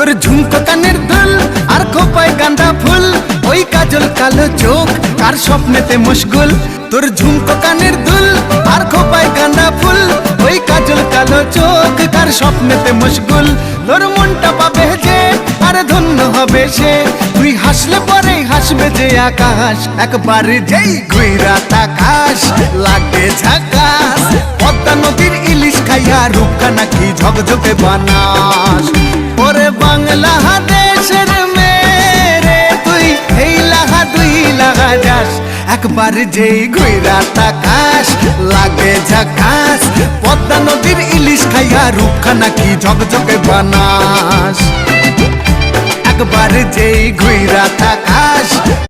তোর ঝুমকো কানের দুল আর খোপায় গাঁদা ফুল, ওই কাজল কালো চোখ কার স্বপ্নেতে মশগুল। তোর ঝুমকো কানের দুল আর খোপায় গাঁদা ফুল, ওই কাজল কালো চোখ কার স্বপ্নেতে মশগুল। তোর মনটা পাবে যে আর ধন্য হবে সে, তুই হাসলে পরেই হাসবে যে আকাশ। একবার যেই ঘুইরা তাকাস লাগে ঝাকাস, পদ্মা নদীর ইলিশ খাইয়া রূপকা নাকি ঝকঝকে বানাস। ওরে বাংলা দেশের মেরে তুই এই লাহা দুই লাগা যাস, একবার যেই ঘুইরা তাকাস লাগে ঝাকাস, পদ্মা নদীর ইলিশ খাইয়া রূপকা নাকি ঝকঝকে বানাস। একবার যেই ঘুইরা তাকাস